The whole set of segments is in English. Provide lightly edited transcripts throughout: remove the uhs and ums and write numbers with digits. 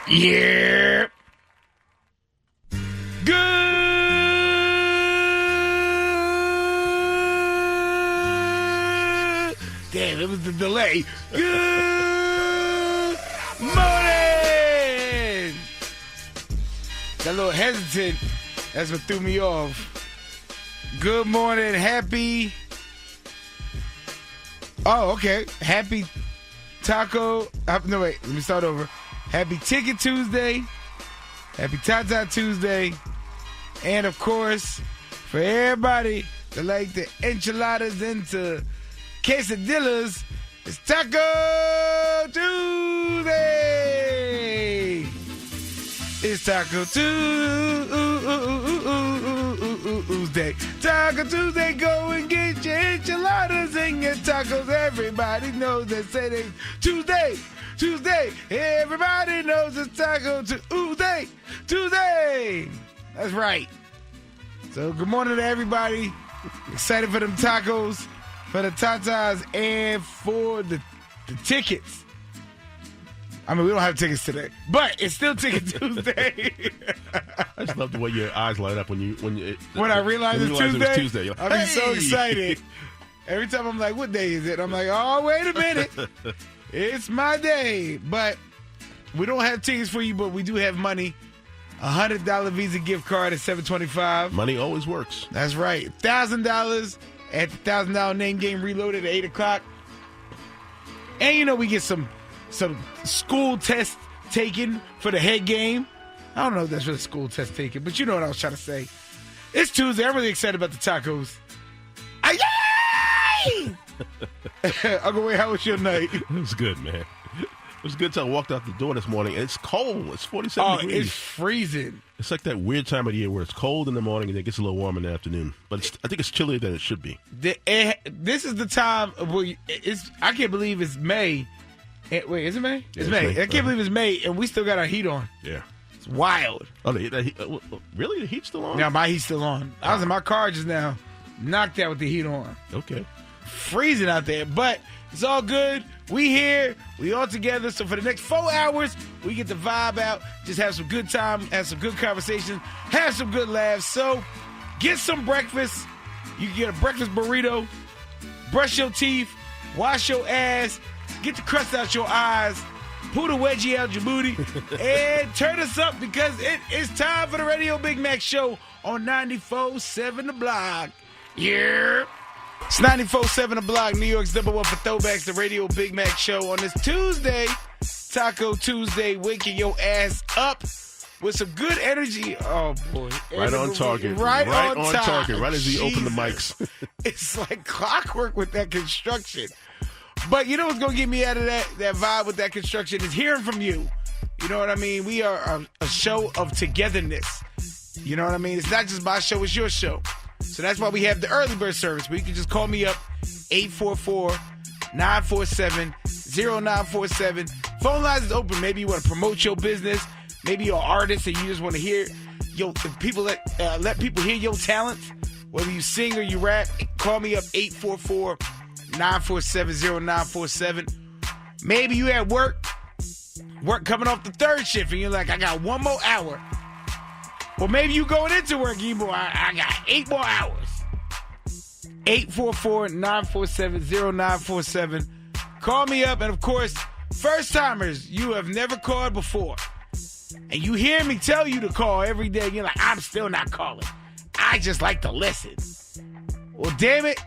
Yeah. Good. Damn, it was the delay. Good morning. Got a little hesitant. That's what threw me off. Good morning. Happy. Oh, okay. Happy Taco. No, wait. Let me start over. Happy Ticket Tuesday. Happy Tata Tuesday. And, of course, for everybody that like the enchiladas into quesadillas, it's Taco Tuesday. It's Taco Tuesday. Taco Tuesday, go and get your enchiladas and your tacos. Everybody knows that say they Tuesday. Tuesday, everybody knows it's Taco Tuesday. Tuesday. That's right. So good morning to everybody. Excited for them tacos, for the tatas, and for the tickets. I mean, we don't have tickets today, but it's still Ticket Tuesday. I just love the way your eyes light up when I realize it's Tuesday. It was Tuesday. Like, I'm so excited. Every time I'm like, what day is it? I'm like, oh, wait a minute. It's my day. But we don't have tickets for you, but we do have money. $100 Visa gift card at $7.25. Money always works. That's right. $1,000 at the $1,000 name game reloaded at 8 o'clock. And, you know, we get some school test taken for the head game. I don't know if that's really school test taken, but you know what I was trying to say. It's Tuesday. I'm really excited about the tacos. Yay! Uncle Wayne, how was your night? It was good, man. It was good till I walked out the door this morning, and it's cold. It's 47 degrees. It's freezing. It's like that weird time of the year where it's cold in the morning and it gets a little warm in the afternoon. But I think it's chillier than it should be. This is the time where I can't believe it's May. Wait, is it May? It's May. I can't believe it's May, and we still got our heat on. Yeah. It's wild. Oh, really? The heat's still on? Yeah, my heat's still on. I was in my car just now, knocked out with the heat on. Okay. Freezing out there, but it's all good. We here. We all together. So for the next 4 hours, we get the vibe out. Just have some good time, have some good conversation, have some good laughs. So get some breakfast. You can get a breakfast burrito, brush your teeth, wash your ass, get the crust out your eyes, pull the wedgie out your booty, and turn us up because it is time for the Radio Big Mac Show on 94.7 The Block. Yeah. It's 94.7 The Block, New York's number one for throwbacks, the Radio Big Mac Show on this Tuesday, Taco Tuesday, waking your ass up with some good energy. Oh, boy. Right on target. Right on target. Right as he Jesus. opened the mics. It's like clockwork with that construction. But you know what's going to get me out of that vibe with that construction is hearing from you. You know what I mean? We are a show of togetherness. You know what I mean? It's not just my show, it's your show. So that's why we have the early bird service where you can just call me up, 844-947-0947. Phone lines is open. Maybe you want to promote your business. Maybe you're an artist and you just want to hear let people hear your talents. Whether you sing or you rap, call me up, 844-947-0947. Maybe you at work coming off the third shift, and you're like, I got one more hour. Well, maybe you going into work, I got 8 more hours. 844-947-0947. Call me up, and of course, first timers, you have never called before. And you hear me tell you to call every day, and you're like, I'm still not calling. I just like to listen. Well, damn it.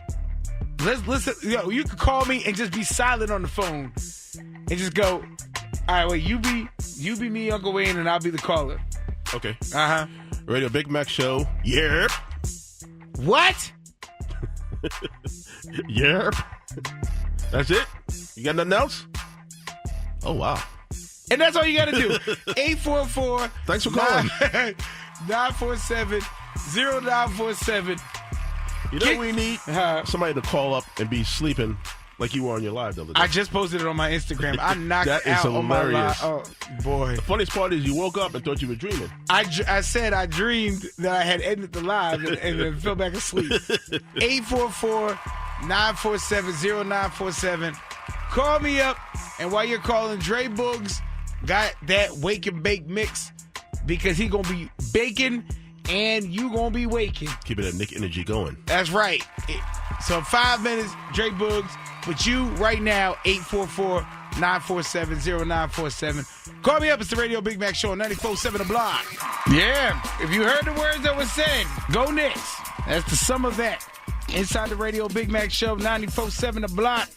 Let's listen. You can call me and just be silent on the phone. And just go, all right, wait, you be me, Uncle Wayne, and I'll be the caller. Okay. Uh-huh. Radio Big Mac Show. Yerp. What? Yerp. That's it? You got nothing else? Oh, wow. And that's all you got to do. 844. Thanks for calling. 947-0947. You know what we need? Somebody to call up and be sleeping like you were on your live the other day. I just posted it on my Instagram. I knocked that is out hilarious. On my live. Oh, boy. The funniest part is you woke up and thought you were dreaming. I said I dreamed that I had ended the live and then fell back asleep. 844-947-0947. Call me up, and while you're calling, Dre Boogs got that wake and bake mix because he going to be baking and you going to be waking. Keeping that Nick energy going. That's right. So in 5 minutes, Dre Boogs. But you right now, 844-947-0947. Call me up. It's the Radio Big Mac Show on 94.7 The Block. Yeah. If you heard the words that were said, go Knicks. That's the sum of that. Inside the Radio Big Mac Show, 94.7 The Block.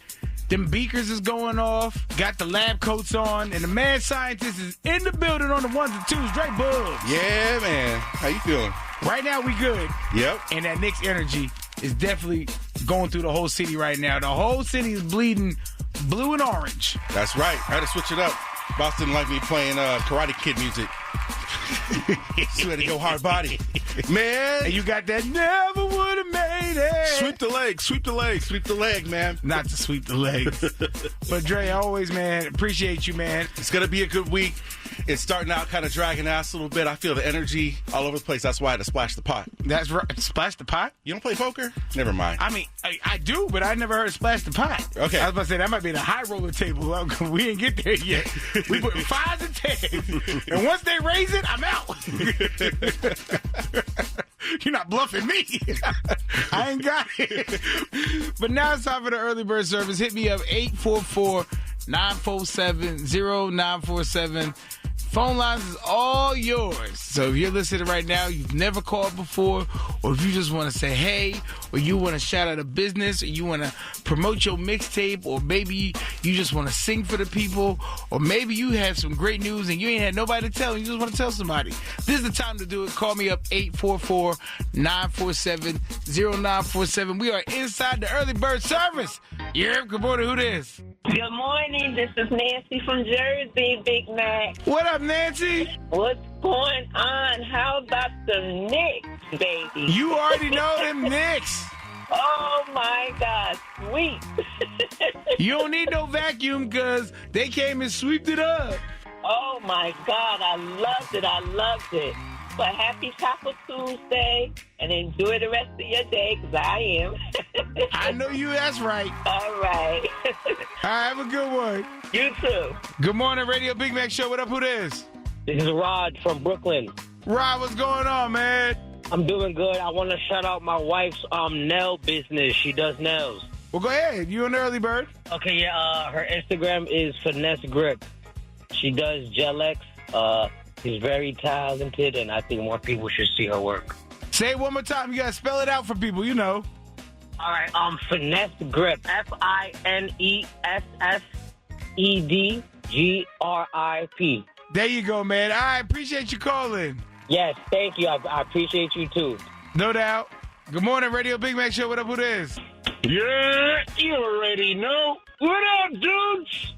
Them beakers is going off. Got the lab coats on. And the mad scientist is in the building on the ones and twos. Dre Boogs. Yeah, man. How you feeling? Right now, we good. Yep. And that Knicks energy is definitely going through the whole city right now. The whole city is bleeding blue and orange. That's right. I had to switch it up. Boss didn't like me playing Karate Kid music. So had to go hard body. Man. And you got that never would have made it. Sweep the leg. Sweep the leg. Sweep the leg, man. Not to sweep the legs. But Dre, always, man, appreciate you, man. It's going to be a good week. It's starting out kind of dragging ass a little bit. I feel the energy all over the place. That's why I had to splash the pot. That's right. Splash the pot? You don't play poker? Never mind. I mean, I do, but I never heard of splash the pot. Okay. I was about to say, that might be the high roller table. We didn't get there yet. We put 5s and 10s. And once they raise it, I'm out. You're not bluffing me. I ain't got it. But now it's time for the early bird service. Hit me up, 844-947-0947. Phone lines is all yours. So if you're listening right now, you've never called before, or if you just want to say hey, or you want to shout out a business, or you want to promote your mixtape, or maybe you just want to sing for the people, or maybe you have some great news and you ain't had nobody to tell, and you just want to tell somebody. This is the time to do it. Call me up, 844-947-0947. We are inside the early bird service. Yeah, good morning. Who this? Good morning. This is Nancy from Jersey, Big Mac. What up, Nancy? What's going on? How about the Knicks, baby? You already know them Knicks. Oh, my God. Sweet. You don't need no vacuum because they came and sweeped it up. Oh, my God. I loved it. I loved it. But happy Taco Tuesday, and enjoy the rest of your day, because I am. I know you, that's right. All right. All right, have a good one. You too. Good morning, Radio Big Mac Show. What up, who this? This is Rod from Brooklyn. Rod, what's going on, man? I'm doing good. I want to shout out my wife's nail business. She does nails. Well, go ahead. You an early bird? Okay, yeah. Her Instagram is Finesse Grip. She does gel X. She's very talented, and I think more people should see her work. Say it one more time. You got to spell it out for people, you know. All right, Finesse Grip. FINESSEDGRIP. There you go, man. All right, appreciate you calling. Yes, thank you. I appreciate you, too. No doubt. Good morning, Radio Big Mac Show. What up, who this? Yeah, you already know. What up, dudes?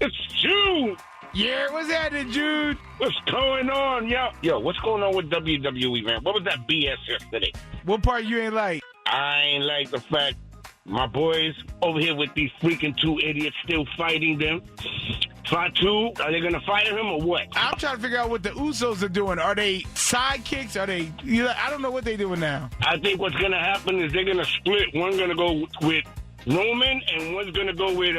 It's June. Yeah, what's happening, Jude? What's going on, yo? What's going on with WWE, man? What was that BS yesterday? What part you ain't like? I ain't like the fact my boys over here with these freaking two idiots still fighting them. Fatu, are they going to fight him or what? I'm trying to figure out what the Usos are doing. Are they sidekicks? Are they... I don't know what they're doing now. I think what's going to happen is they're going to split. One's going to go with Roman, and one's going to go with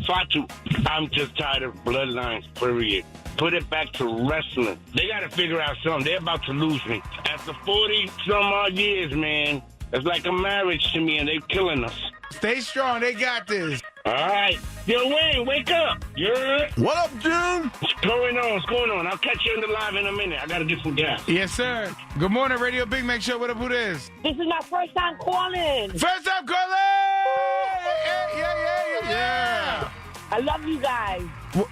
Fatu. I'm just tired of bloodlines, period. Put it back to wrestling. They got to figure out something. They're about to lose me. After 40-some-odd years, man, it's like a marriage to me, and they're killing us. Stay strong. They got this. All right. Yo, Wayne, wake up. Yeah. What up, June? What's going on? What's going on? I'll catch you in the live in a minute. I got to get some gas. Yes, sir. Good morning, Radio Big Mac Show. What up, who this? This is my first time calling. First time calling! Yeah. I love you guys.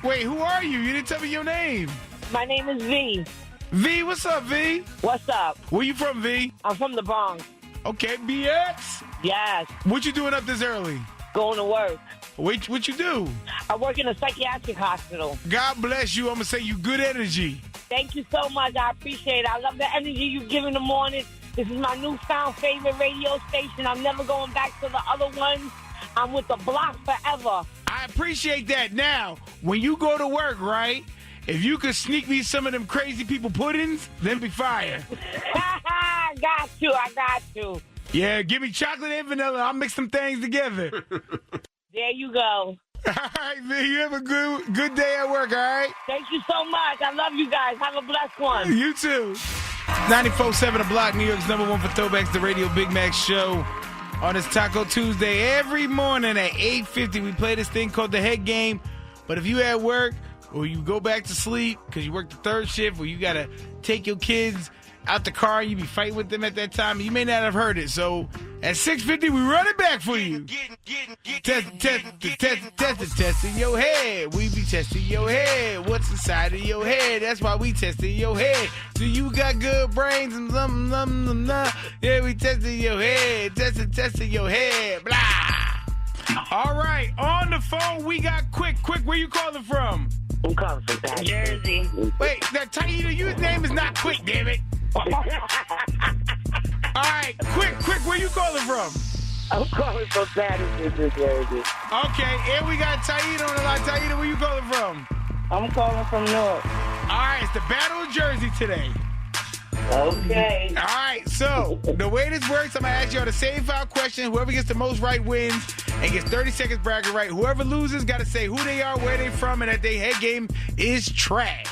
Wait, who are you? You didn't tell me your name. My name is V. V, what's up, V? What's up? Where you from, V? I'm from the Bronx. Okay, BX. Yes. What you doing up this early? Going to work. Wait, what you do? I work in a psychiatric hospital. God bless you. I'm going to say you good energy. Thank you so much. I appreciate it. I love the energy you give in the morning. This is my newfound favorite radio station. I'm never going back to the other ones. I'm with the block forever. I appreciate that. Now, when you go to work, right, if you could sneak me some of them crazy people puddings, then be fire. I got you. Yeah, give me chocolate and vanilla. I'll mix some things together. There you go. All right, man. You have a good day at work, all right? Thank you so much. I love you guys. Have a blessed one. You too. 94.7 The Block, New York's #1 for Throwbacks, the Radio Big Mac Show. On this Taco Tuesday, every morning at 8:50, we play this thing called the Head Game. But if you at work or you go back to sleep because you work the third shift or you got to take your kids out the car, you be fighting with them at that time, you may not have heard it. So at 6:50, we run it back for you. Testing your head. We be testing your head. What's inside of your head? That's why we testing your head. Do you got good brains and something? Yeah, we testing your head. Testing your head. Blah. All right, on the phone, we got Quick. Quick, where you calling from? I'm calling from Jersey. Wait, that Taita, your name is not Quick, damn it. All right, Quick, where you calling from? I'm calling from Patterson, New Jersey. Okay, and we got Taita on the line. Taita, where you calling from? I'm calling from Newark. All right, it's the Battle of Jersey today. Okay. All right, so the way this works, I'm going to ask y'all the same 5 questions. Whoever gets the most right wins and gets 30 seconds bragging right. Whoever loses got to say who they are, where they from, and that their head game is trash.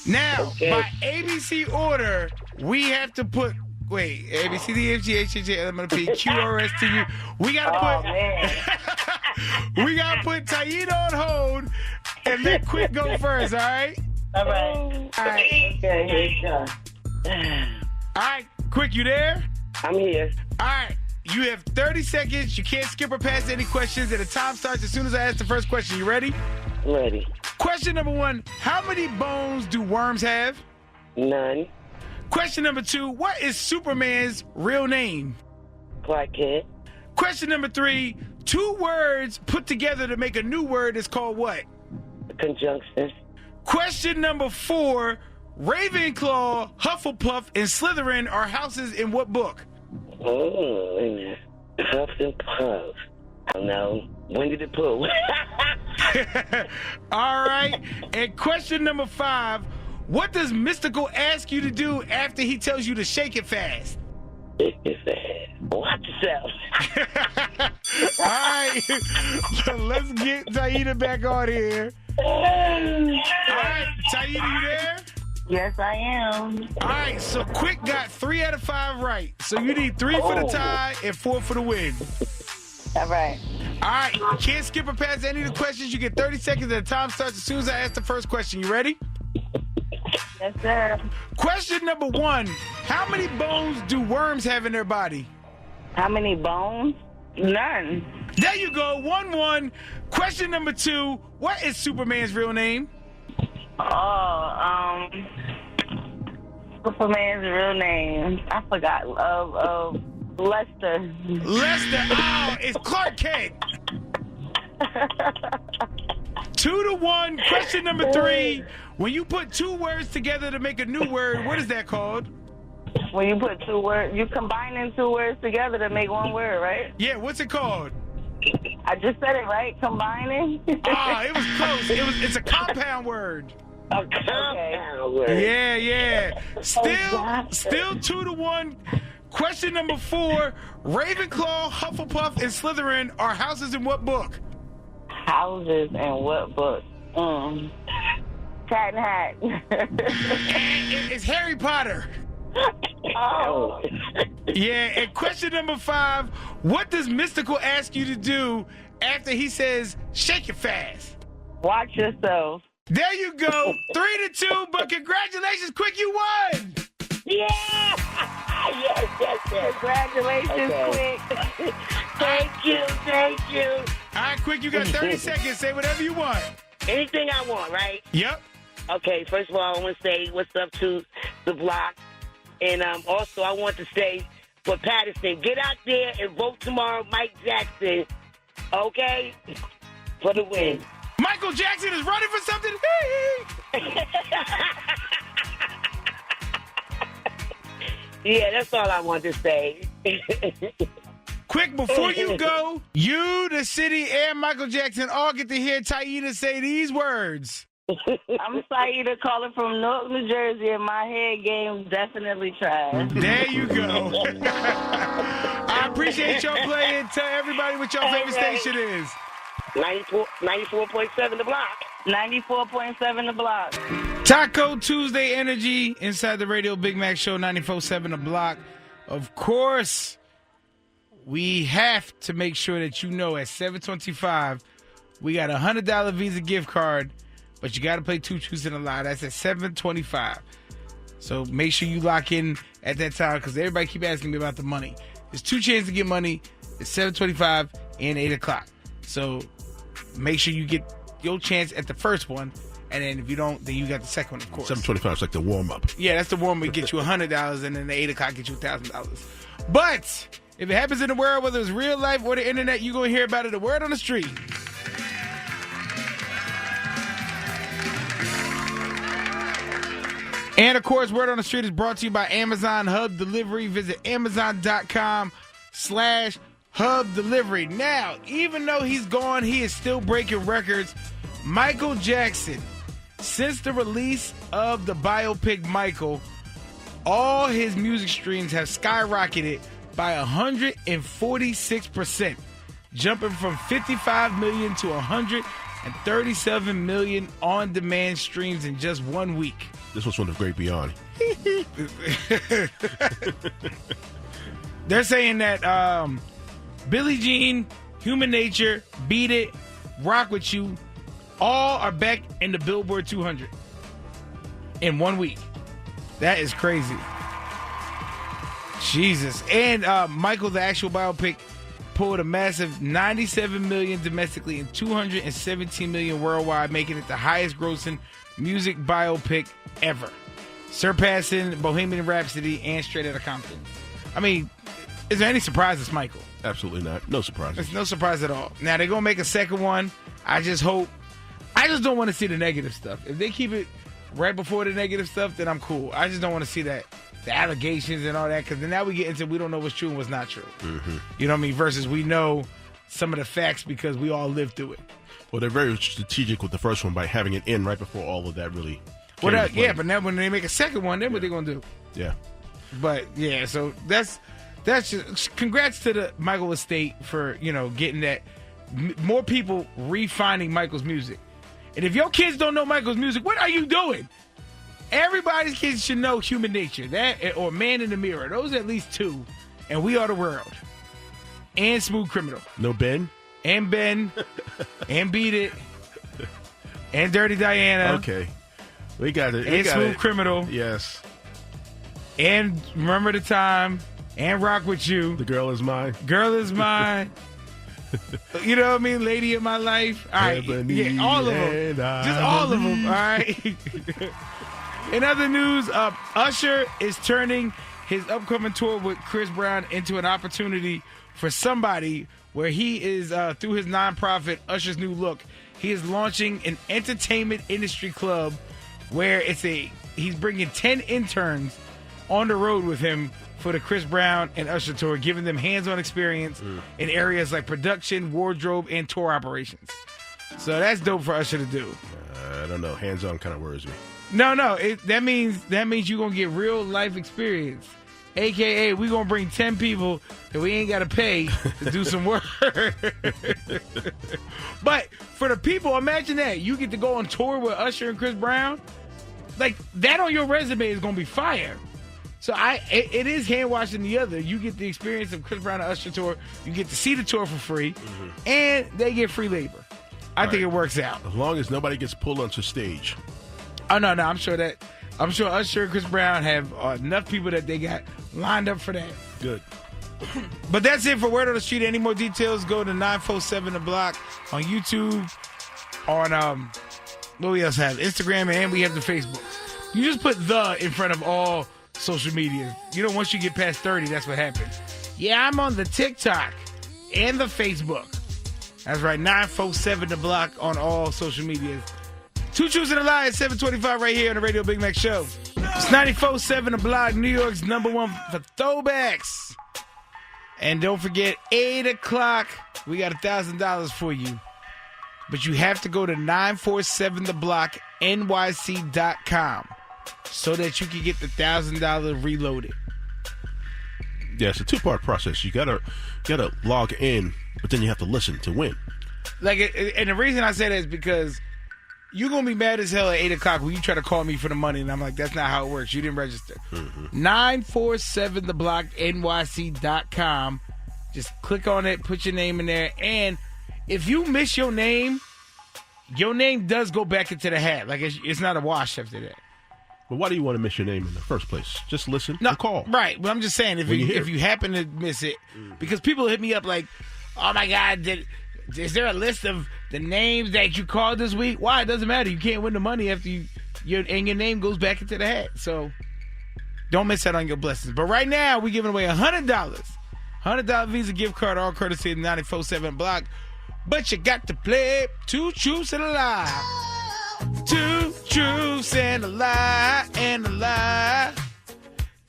Now, by ABC order, we have to put... Wait, A, B, C, D, F, G, H, I, J, L, M, N, P, Q, R, S, T, U. We got to put... we got to put Taita on hold and let Quick go first, all right? All right. All right. Okay, here you go. All right, Quick, you there? I'm here. All right. You have 30 seconds. You can't skip or pass any questions, and the time starts as soon as I ask the first question. You ready? Ready. Question number 1, how many bones do worms have? None. Question number 2, what is Superman's real name? Clark Kent. Question number 3, 2 words put together to make a new word is called what? Conjunction. Question number 4, Ravenclaw, Hufflepuff, and Slytherin are houses in what book? Oh, wait a minute. Huff and Puff. I don't know. When did it pull? All right. And question number 5, what does Mystical ask you to do after he tells you to shake it fast? Shake it fast. Watch yourself. All right. Let's get Taita back on here. All right. Taita, you there? Yes, I am. All right. So Quick got 3 out of 5 right. So you need 3 for the tie and 4 for the win. All right. All right. You can't skip or pass any of the questions. You get 30 seconds and the time starts as soon as I ask the first question. You ready? Yes, sir. Question number 1. How many bones do worms have in their body? How many bones? None. There you go. 1-1. Question number 2. What is Superman's real name? Superman's real name. I forgot. Lester. Lester. Oh, it's Clark Kent. 2-1. Question number 3. When you put 2 words together to make a new word, what is that called? When you put 2 words, you combining 2 words together to make 1 word, right? Yeah, what's it called? I just said it right. Combining. Oh, it was close. It's a compound word. A compound word. Yeah. Still 2-1. Question number 4. Ravenclaw, Hufflepuff, and Slytherin are houses in what book? Houses in what book? Cat and Hat. It's Harry Potter. Oh. Yeah, and question number 5. What does Mystical ask you to do after he says, shake it fast? Watch yourself. There you go. 3-2, but congratulations, Quick, you won. Yeah! Yes. Congratulations, Quick. Thank you. All right, Quick, you got 30 seconds. Say whatever you want. Anything I want, right? Yep. Okay, first of all, I want to say what's up to the block. And also, I want to say for Patterson, get out there and vote tomorrow, Mike Jackson, okay? For the win. Michael Jackson is running for something? Yeah, that's all I want to say. Quick, before you go, you, the city, and Michael Jackson all get to hear Taita say these words. I'm Saida calling from Newark, New Jersey, and my head game definitely tried. There you go. I appreciate y'all playing. Tell everybody what your favorite station is. 94.7 The Block. 94.7 The Block. Taco Tuesday energy inside the Radio Big Mac Show, 94.7 The Block. Of course, we have to make sure that you know at 7:25 we got a $100 Visa gift card, but you got to play Two Truths and a Lie. That's at 7:25. So make sure you lock in at that time because everybody keep asking me about the money. There's two chances to get money. It's 7:25 and 8 o'clock. So make sure you get your chance at the first one. And then if you don't, then you got the second one, of course. 7:25 is like the warm-up. Yeah, that's the warm-up. Get you $100, and then the 8 o'clock get you $1,000. But if it happens in the world, whether it's real life or the internet, you're going to hear about it. The word on the street. And, of course, Word on the Street is brought to you by Amazon Hub Delivery. Visit Amazon.com/Hub Delivery. Now, even though he's gone, he is still breaking records. Michael Jackson, since the release of the biopic Michael, all his music streams have skyrocketed by 146%, jumping from 55 million to 137 million on-demand streams in just 1 week. This was from the great beyond. They're saying that Billie Jean, Human Nature, Beat It, Rock With You, all are back in the Billboard 200 in 1 week. That is crazy. Jesus. And Michael, the actual biopic, pulled a massive 97 million domestically and 217 million worldwide, making it the highest grossing music biopic ever, surpassing Bohemian Rhapsody and Straight Outta Compton. I mean, is there any surprises, Michael? Absolutely not. No surprises. There's no surprise at all. Now, they're going to make a second one. I just don't want to see the negative stuff. If they keep it right before the negative stuff, then I'm cool. I just don't want to see that, the allegations and all that, because then now we get into we don't know what's true and what's not true. Mm-hmm. You know what I mean? Versus we know some of the facts because we all lived through it. Well, they're very strategic with the first one by having it in right before all of that really. Yeah, but now when they make a second one, then what they gonna do? Yeah. But yeah, so that's just congrats to the Michael estate for getting that more people refining Michael's music. And if your kids don't know Michael's music, what are you doing? Everybody's kids should know Human Nature, that or Man in the Mirror. Those are at least two, and We Are the World, and Smooth Criminal. No Ben. And Ben, and Beat It, and Dirty Diana. Okay. We got it. And Smooth Criminal. Yes. And Remember the Time, and Rock With You. The Girl Is Mine. Girl Is Mine. You know what I mean? Lady of My Life. All right. Yeah, all of them. Just all of them. All right. In other news, Usher is turning his upcoming tour with Chris Brown into an opportunity for somebody where he is, through his nonprofit, Usher's New Look, he is launching an entertainment industry club where he's bringing 10 interns on the road with him for the Chris Brown and Usher tour, giving them hands-on experience in areas like production, wardrobe, and tour operations. So that's dope for Usher to do. I don't know. Hands-on kind of worries me. No. That means you're going to get real-life experience. AKA, we're going to bring 10 people that we ain't got to pay to do some work. But for the people, imagine that. You get to go on tour with Usher and Chris Brown. Like, that on your resume is going to be fire. So it is hand-washing the other. You get the experience of Chris Brown and Usher tour. You get to see the tour for free. Mm-hmm. And they get free labor. I think it works out. As long as nobody gets pulled onto stage. Oh, no. I'm sure Usher and Chris Brown have enough people that they got lined up for that. Good. But that's it for Word on the Street. Any more details, go to 947 The Block on YouTube, on, what we else have? Instagram, and we have the Facebook. You just put the in front of all social media. Once you get past 30, that's what happens. Yeah, I'm on the TikTok and the Facebook. That's right, 947 The Block on all social medias. Two Truths and a Lie at 725 right here on the Radio Big Mac Show. It's 94.7 The Block, New York's #1 for Throwbacks. And don't forget, 8 o'clock, we got $1,000 for you. But you have to go to 947theblocknyc.com so that you can get the $1,000 reloaded. Yeah, it's a two-part process. You gotta log in, but then you have to listen to win. and the reason I say that is because you're going to be mad as hell at 8 o'clock when you try to call me for the money, and I'm like, that's not how it works. You didn't register. 947theblocknyc.com. Just click on it, put your name in there, and if you miss your name does go back into the hat. Like, it's not a wash after that. But why do you want to miss your name in the first place? Just listen and call. Right, but I'm just saying, if you happen to miss it, because people hit me up like, oh my God, is there a list of the names that you called this week? Why? It doesn't matter. You can't win the money after your name goes back into the hat. So don't miss out on your blessings. But right now, we're giving away $100. $100 Visa gift card, all courtesy of 94.7 Block. But you got to play 2 truths and a lie. 2 truths and a lie, and a lie.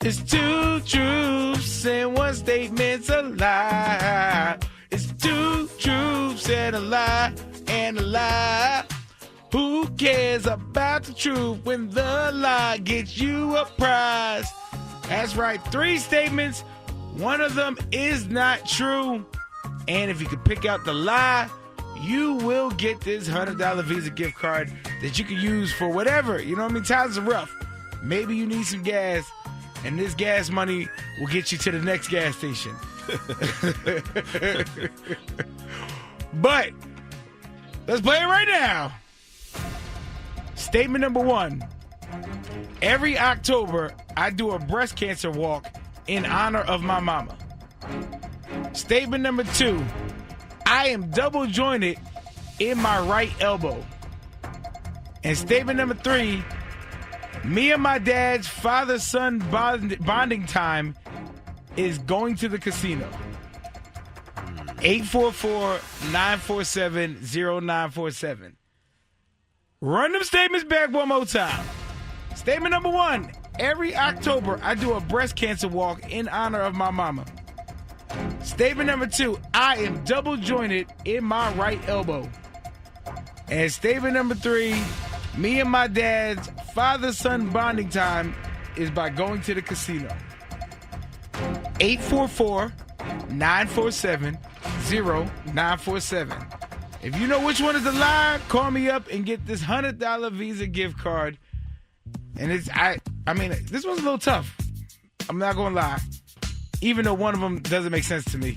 It's 2 truths and 1 statement's a lie. It's 2 truths and a lie, and a lie. Who cares about the truth when the lie gets you a prize? That's right, 3 statements. 1 of them is not true. And if you can pick out the lie, you will get this $100 Visa gift card that you can use for whatever. You know what I mean? Times are rough. Maybe you need some gas, and this gas money will get you to the next gas station. But let's play it right now. Statement number 1. Every October, I do a breast cancer walk in honor of my mama. Statement number 2. I am double jointed in my right elbow. And statement number 3. Me and my dad's father-son bonding time is going to the casino. 844-947-0947. Run them statements back one more time. Statement number 1. Every October, I do a breast cancer walk in honor of my mama. Statement number 2. I am double jointed in my right elbow. And statement number 3. Me and my dad's father-son bonding time is by going to the casino. 844-947-0947. If you know which one is the lie, call me up and get this $100 Visa gift card. And I mean, this one's a little tough. I'm not going to lie. Even though one of them doesn't make sense to me.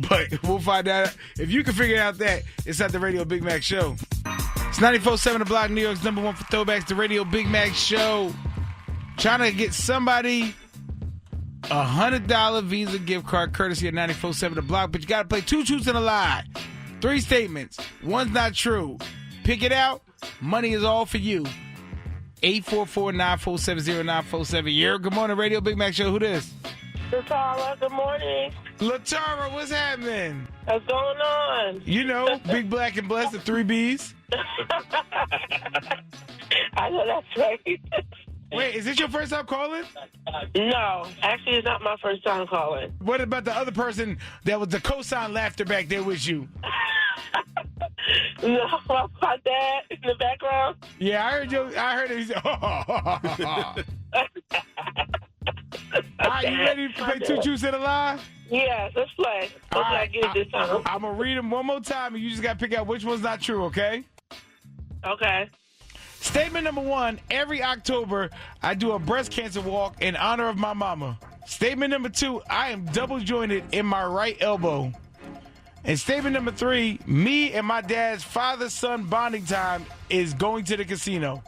But we'll find out. If you can figure out that, it's at the Radio Big Mac Show. It's 94.7 The Block, New York's #1 for throwbacks, the Radio Big Mac Show. Trying to get somebody a $100 Visa gift card courtesy of 94.7 The Block, but you got to play 2 truths and a lie. 3 statements. 1's not true. Pick it out. Money is all for you. 844-947-0947. Yeah, good morning, Radio Big Mac Show. Who this? Latara, good morning. Latara, what's happening? What's going on? You know, Big Black and Blessed, the 3 Bs. I know that's right. Wait, is this your first time calling? No, actually, it's not my first time calling. What about the other person that was the cosign laughter back there with you? No, my dad in the background. Yeah, I heard him. He said, Are you ready to play 2 truths and a lie? Yes, let's play. Hopefully I get it this time. I'm going to read them one more time, and you just got to pick out which one's not true, okay? Okay. Statement number 1, every October, I do a breast cancer walk in honor of my mama. Statement number 2, I am double jointed in my right elbow. And statement number 3, me and my dad's father-son bonding time is going to the casino.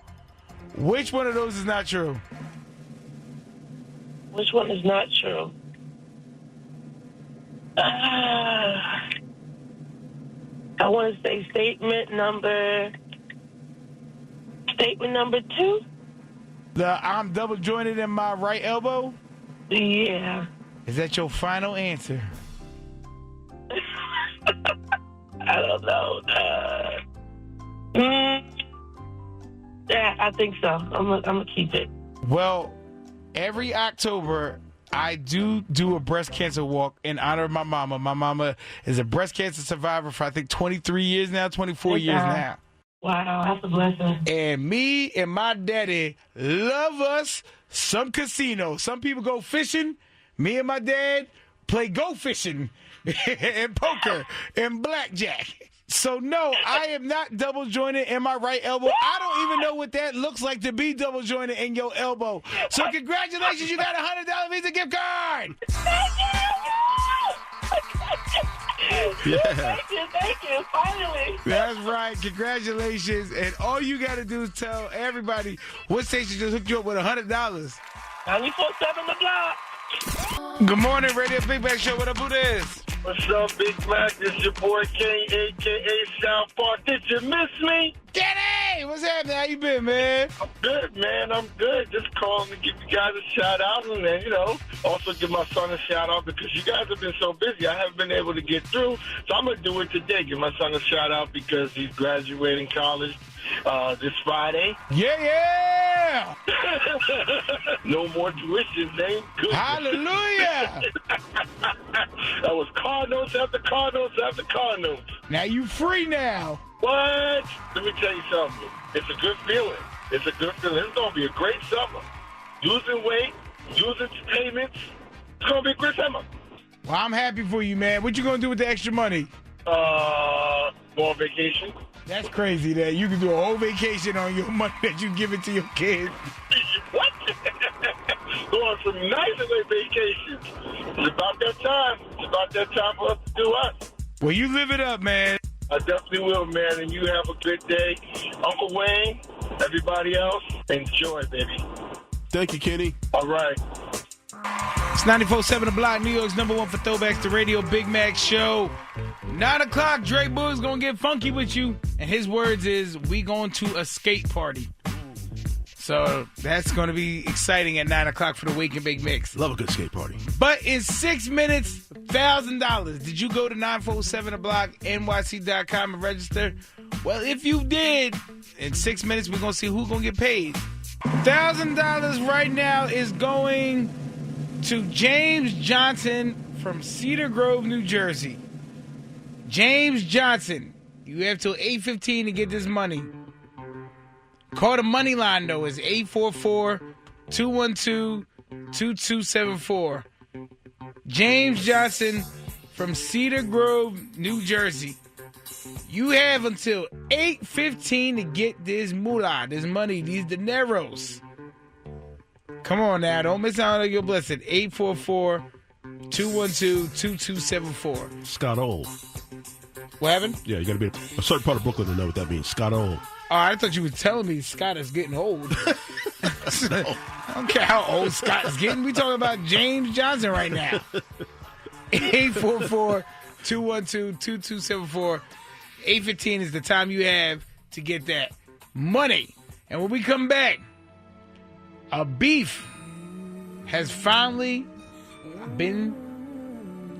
Which one of those is not true? Which one is not true? I want to say statement number 2. I'm double jointed in my right elbow? Yeah. Is that your final answer? I don't know. Yeah, I think so. I'm gonna keep it. Well, every October, I do a breast cancer walk in honor of my mama. My mama is a breast cancer survivor for, I think, 23 years now, 24 years now. Wow, that's a blessing. And me and my daddy love us some casino. Some people go fishing. Me and my dad, play go fishing and poker and blackjack. So, no, I am not double jointed in my right elbow. I don't even know what that looks like to be double jointed in your elbow. So, congratulations, you got a $100 Visa gift card. Yeah. Thank you, finally. That's right. Congratulations. And all you got to do is tell everybody what station just hooked you up with $100. 94.7 The Block. Good morning, Radio Big Mac Show. What up, who this? What's up, Big Mac? This your boy King, a.k.a. South Park. Did you miss me? Kenny! What's happening? How you been, man? I'm good, man. I'm good. Just calling to give you guys a shout-out and then, also give my son a shout-out because you guys have been so busy. I haven't been able to get through, so I'm going to do it today. Give my son a shout-out because he's graduating college this Friday. Yeah! No more tuition, thank goodness. Hallelujah! That was car notes after car notes after car notes. Now you free now. What? Let me tell you something. It's a good feeling. It's a good feeling. It's going to be a great summer. Losing weight, using payments. It's going to be a great summer. Well, I'm happy for you, man. What you going to do with the extra money? Go on vacation. That's crazy that you can do a whole vacation on your money that you give it to your kids. What? Go on some nice vacations. It's about that time. It's about that time for us to do us. Well, you live it up, man. I definitely will, man, and you have a good day. Uncle Wayne, everybody else, enjoy, baby. Thank you, Kenny. All right. It's 94.7 The Block, New York's #1 for Throwbacks, the Radio Big Mac Show. 9 o'clock, Dre Boogs gonna get funky with you. And his words is, we going to a skate party. So that's going to be exciting at 9 o'clock for the Wake and Bake Mix. Love a good skate party. But in 6 minutes, $1,000. Did you go to 947 The Block, NYC.com and register? Well, if you did, in 6 minutes, we're going to see who's going to get paid. $1,000 right now is going to James Johnson from Cedar Grove, New Jersey. James Johnson, you have till 8:15 to get this money. Call the money line, though. It's 844-212-2274. James Johnson from Cedar Grove, New Jersey. You have until 8:15 to get this moolah, this money, these dineros. Come on now. Don't miss out on your blessing. 844-212-2274. Scott Old. What happened? Yeah, you got to be a certain part of Brooklyn to know what that means. Scott Old. Oh, I thought you were telling me Scott is getting old. I don't care how old Scott is getting. We talking about James Johnson right now. 844-212-2274. 8:15 is the time you have to get that money. And when we come back, a beef has finally been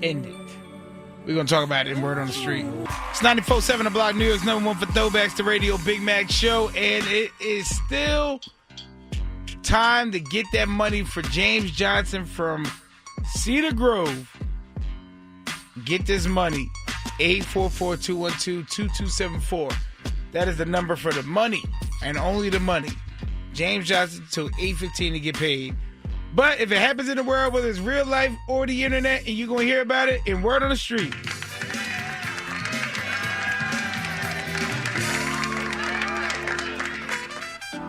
ended. We're going to talk about it in Word on the Street. It's 94.7 The Block, New York's #1 for Throwbacks, the Radio Big Mac Show. And it is still time to get that money for James Johnson from Cedar Grove. Get this money. 844-212-2274. That is the number for the money and only the money. James Johnson till 8:15 to get paid. But if it happens in the world, whether it's real life or the internet, and you're going to hear about it in Word on the Street.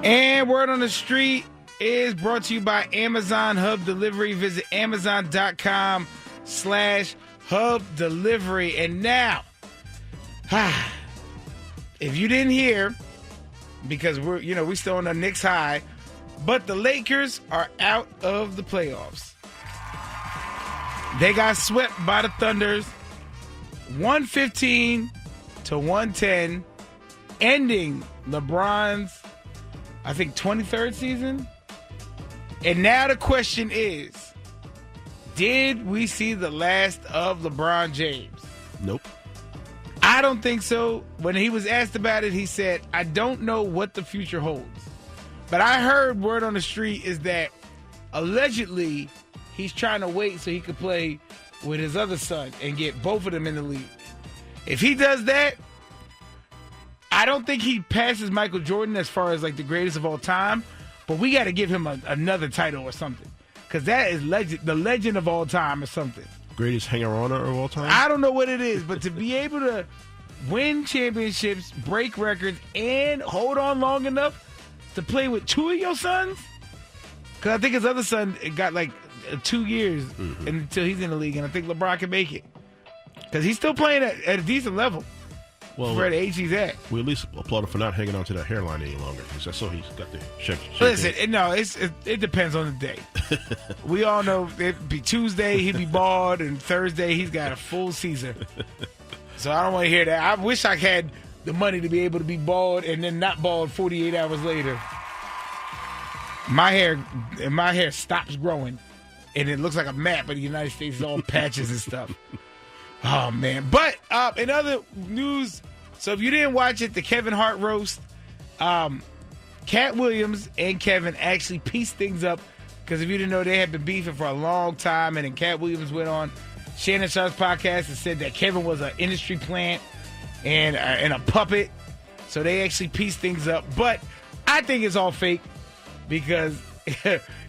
And Word on the Street is brought to you by Amazon Hub Delivery. Visit Amazon.com/Hub Delivery. And now, if you didn't hear, because we're still on the Knicks high, but the Lakers are out of the playoffs. They got swept by the Thunders, 115-110, ending LeBron's, I think, 23rd season. And now the question is, did we see the last of LeBron James? Nope. I don't think so. When he was asked about it, he said, I don't know what the future holds. But I heard Word on the Street is that allegedly he's trying to wait so he could play with his other son and get both of them in the league. If he does that, I don't think he passes Michael Jordan as far as like the greatest of all time, but we got to give him another title or something, because that is the legend of all time or something. Greatest hanger-oner of all time? I don't know what it is, but to be able to win championships, break records, and hold on long enough to play with two of your sons? Because I think his other son got like 2 years until he's in the league, and I think LeBron can make it. Because he's still playing at a decent level for the age he's at. We at least applaud him for not hanging on to that hairline any longer. Because I saw he's got the shape. Listen, no, it depends on the day. We all know it'd be Tuesday, he'd be bald, and Thursday, he's got a full Caesar. So I don't want to hear that. I wish I had the money to be able to be bald and then not bald 48 hours later. My hair stops growing, and it looks like a map of the United States, all patches and stuff. Oh, man. But in other news, so if you didn't watch it, the Kevin Hart roast, Cat Williams and Kevin actually pieced things up, because if you didn't know, they had been beefing for a long time, and then Cat Williams went on Shannon Sharp's podcast and said that Kevin was an industry plant and a puppet. So they actually pieced things up. But I think it's all fake, because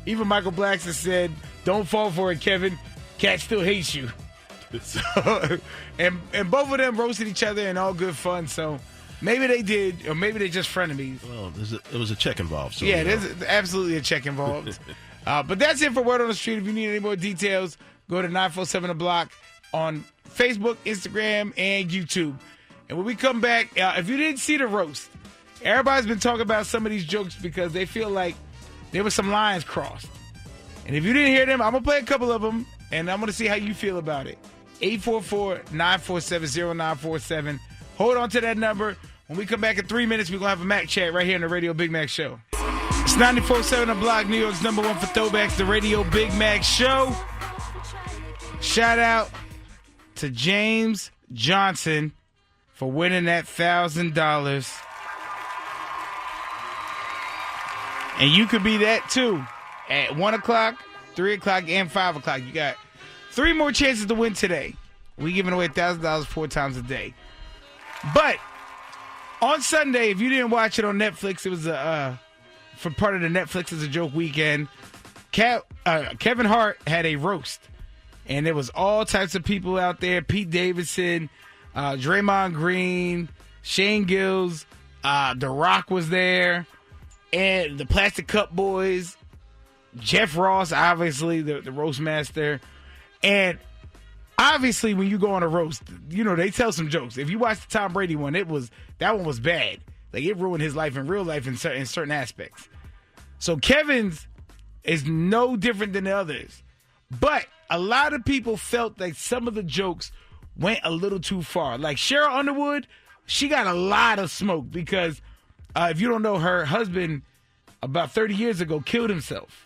even Michael Blackson said, "Don't fall for it, Kevin. Cat still hates you." So, and both of them roasted each other in all good fun. So maybe they did, or maybe they just frenemies. Well, it was a check involved. So yeah, there's absolutely a check involved. But that's it for Word on the Street. If you need any more details, go to 947 The Block on Facebook, Instagram, and YouTube. And when we come back, if you didn't see the roast, everybody's been talking about some of these jokes because they feel like there were some lines crossed. And if you didn't hear them, I'm going to play a couple of them, and I'm going to see how you feel about it. 844-947-0947. Hold on to that number. When we come back in 3 minutes, we're going to have a Mack chat right here on the Radio Big Mac Show. It's 94.7 The Block, New York's number one for throwbacks, the Radio Big Mac Show. Shout out to James Johnson for winning that $1,000. And you could be that too at 1 o'clock, 3 o'clock, and 5 o'clock. You got 3 more chances to win today. We're giving away $1,000 4 times a day. But on Sunday, if you didn't watch it on Netflix, it was for part of the Netflix is a Joke weekend. Kevin Hart had a roast. And there was all types of people out there. Pete Davidson, Draymond Green, Shane Gills, The Rock was there, and the Plastic Cup Boys, Jeff Ross, obviously, the roast master. And obviously, when you go on a roast, you know, they tell some jokes. If you watch the Tom Brady one, that one was bad. Like, it ruined his life in real life in certain aspects. So Kevin's is no different than the others. But a lot of people felt like some of the jokes went a little too far. Like Cheryl Underwood, she got a lot of smoke because if you don't know, her husband about 30 years ago killed himself.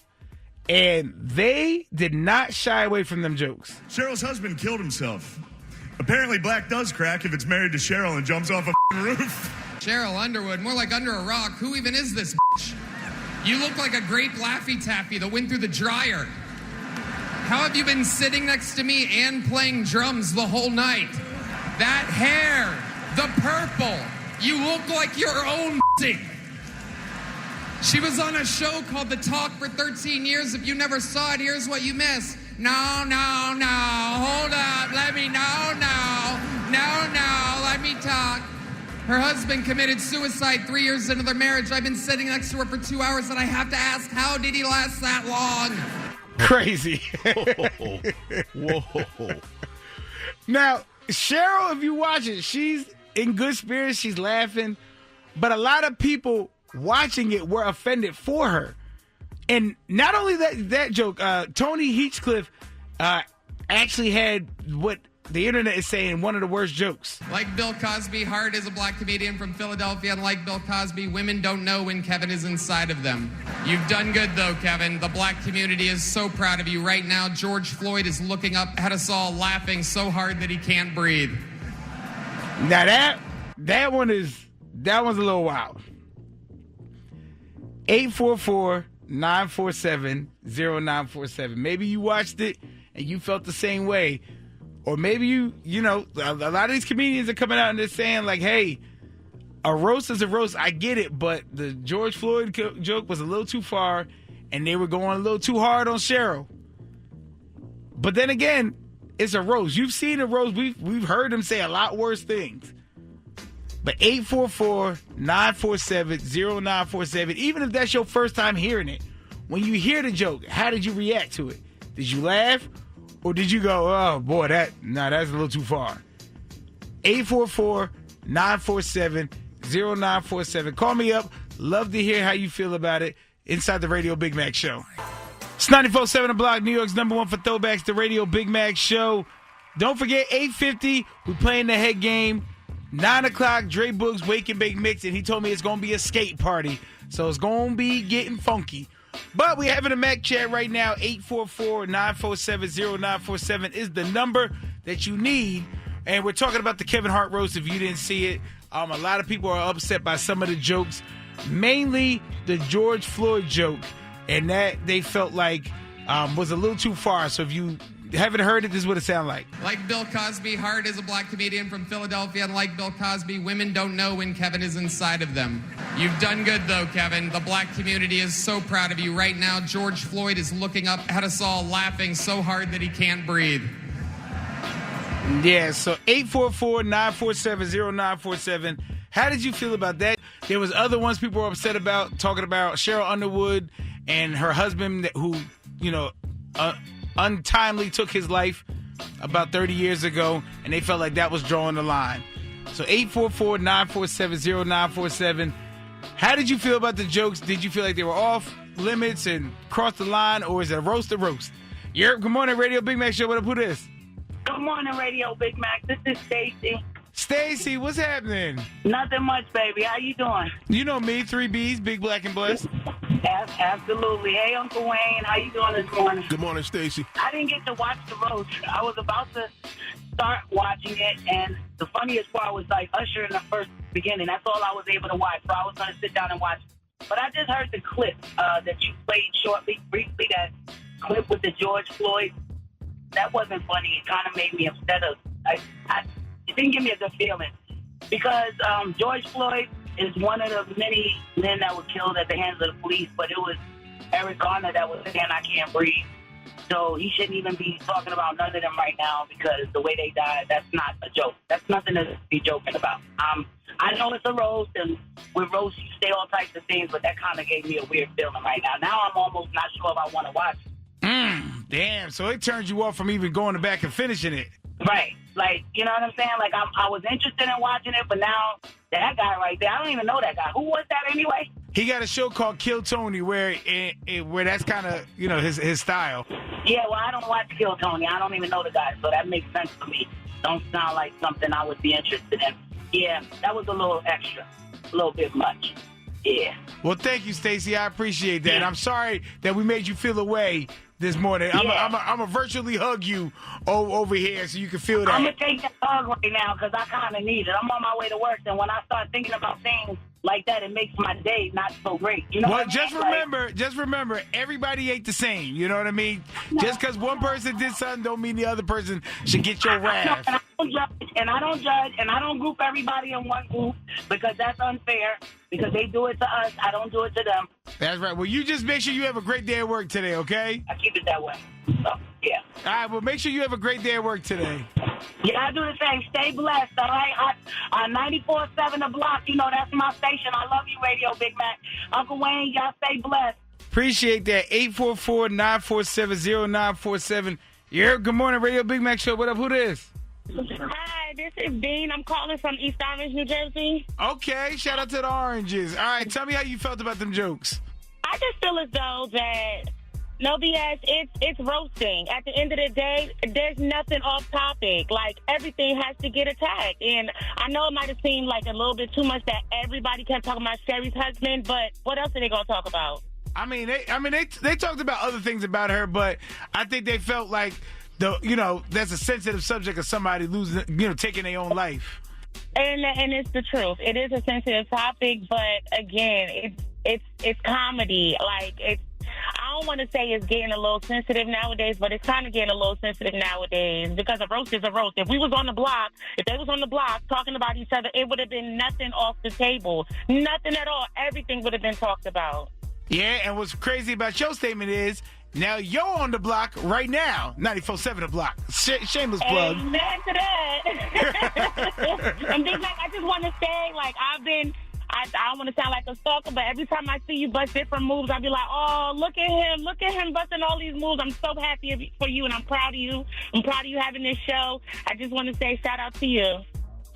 And they did not shy away from them jokes. Cheryl's husband killed himself. Apparently black does crack if it's married to Cheryl and jumps off a roof. Cheryl Underwood, more like under a rock. Who even is this bitch? You look like a grape Laffy Taffy that went through the dryer. How have you been sitting next to me and playing drums the whole night? That hair, the purple, you look like your own bitch. She was on a show called The Talk for 13 years. If you never saw it, here's what you missed. No, hold up, let me, no, let me talk. Her husband committed suicide 3 years into their marriage. I've been sitting next to her for 2 hours, and I have to ask, how did he last that long? Crazy. Whoa. Now, Cheryl, if you watch it, she's in good spirits. She's laughing. But a lot of people watching it were offended for her. And not only that joke, Tony Hinchcliffe actually had what the internet is saying one of the worst jokes. Like Bill Cosby, Hart is a black comedian from Philadelphia, and like Bill Cosby, women don't know when Kevin is inside of them. You've done good, though, Kevin. The black community is so proud of you. Right now, George Floyd is looking up at us all, laughing so hard that he can't breathe. Now that one's a little wild. 844-947-0947. Maybe you watched it and you felt the same way. Or maybe you know, a lot of these comedians are coming out and they're saying, like, hey, a roast is a roast. I get it, but the George Floyd joke was a little too far, and they were going a little too hard on Cheryl. But then again, it's a roast. You've seen a roast. We've heard him say a lot worse things. But 844-947-0947, even if that's your first time hearing it, when you hear the joke, how did you react to it? Did you laugh? Or did you go, oh, boy, that's a little too far? 844-947-0947. Call me up. Love to hear how you feel about it inside the Radio Big Mac Show. It's 94.7 The Block, New York's number one for throwbacks, the Radio Big Mac Show. Don't forget, 8:50, we're playing the head game. 9 o'clock, Dre Boogs Wake and Bake Mix, and he told me it's going to be a skate party. So it's going to be getting funky. But we're having a Mac chat right now. 844-947-0947 is the number that you need. And we're talking about the Kevin Hart roast if you didn't see it. A lot of people are upset by some of the jokes, mainly the George Floyd joke. And that they felt like was a little too far. So if you haven't heard it, this is what it sounds like. Like Bill Cosby, Hart is a black comedian from Philadelphia. And like Bill Cosby, women don't know when Kevin is inside of them. You've done good, though, Kevin. The black community is so proud of you. Right now, George Floyd is looking up at us all, laughing so hard that he can't breathe. Yeah, so 844-947-0947. How did you feel about that? There was other ones people were upset about, talking about Cheryl Underwood and her husband who, untimely took his life about 30 years ago, and they felt like that was drawing the line. So 844-947-0947. How did you feel about the jokes? Did you feel like they were off limits and crossed the line, or is it a roast or roast? Good morning, Radio Big Mac Show. What up, who this? Good morning, Radio Big Mac. This is Stacy. Stacy, what's happening? Nothing much, baby. How you doing? You know me, 3Bs, Big Black and Blessed. Absolutely. Hey, Uncle Wayne, how you doing this morning? Good morning, Stacy. I didn't get to watch the roast. I was about to start watching it, and the funniest part was like Usher in the first beginning. That's all I was able to watch, so I was going to sit down and watch it. But I just heard the clip that you played briefly, that clip with the George Floyd. That wasn't funny. It kind of made me upset. It didn't give me a good feeling because George Floyd is one of the many men that were killed at the hands of the police, but it was Eric Garner that was saying, I can't breathe. So he shouldn't even be talking about none of them right now because the way they died, that's not a joke. That's nothing to be joking about. I know it's a roast, and with roast you say all types of things, but that kind of gave me a weird feeling right now. Now I'm almost not sure if I want to watch it. Damn, so it turned you off from even going back and finishing it. Right. Like, you know what I'm saying? Like, I was interested in watching it, but now that guy right there, I don't even know that guy. Who was that anyway? He got a show called Kill Tony where that's kind of, his style. Yeah, well, I don't watch Kill Tony. I don't even know the guy, so that makes sense to me. Don't sound like something I would be interested in. Yeah, that was a little extra. A little bit much. Yeah. Well, thank you, Stacey. I appreciate that. Yeah. I'm sorry that we made you feel away this morning. Yeah. I'm going to virtually hug you over here so you can feel that. I'm going to take that hug right now because I kind of need it. I'm on my way to work, and when I start thinking about things like that, it makes my day not so great. You know well, what just I mean? remember, everybody ain't the same. You know what I mean? No. Just because one person did something don't mean the other person should get your wrath. I don't judge, and I don't group everybody in one group because that's unfair. Because they do it to us, I don't do it to them. That's right. Well, you just make sure you have a great day at work today, okay? I keep it that way. So, yeah. All right, well, make sure you have a great day at work today. Yeah, I do the same. Stay blessed, all right? 94.7 The Block, that's my station. I love you, Radio Big Mac. Uncle Wayne, y'all stay blessed. Appreciate that. 844-947-0947. Good morning, Radio Big Mac Show. What up? Who this? Hi, this is Dean. I'm calling from East Orange, New Jersey. Okay, shout out to the Oranges. All right, tell me how you felt about them jokes. I just feel as though that, no BS, it's roasting. At the end of the day, there's nothing off topic. Like, everything has to get attacked. And I know it might have seemed like a little bit too much that everybody kept talking about Sherry's husband, but what else are they going to talk about? They talked about other things about her, but I think they felt like that's a sensitive subject of somebody losing, taking their own life. And it's the truth. It is a sensitive topic, but again, it's comedy. Like, I don't want to say it's getting a little sensitive nowadays, but it's kind of getting a little sensitive nowadays because a roast is a roast. If they was on the block talking about each other, it would have been nothing off the table. Nothing at all. Everything would have been talked about. Yeah, and what's crazy about your statement is Now you're on the block right now. 94.7 The Block. Shameless plug. Amen to that. And Big Mac, I just want to say, like, I don't want to sound like a stalker, but every time I see you bust different moves, I'll be like, oh, look at him busting all these moves. I'm so happy for you, and I'm proud of you. I'm proud of you having this show. I just want to say shout out to you.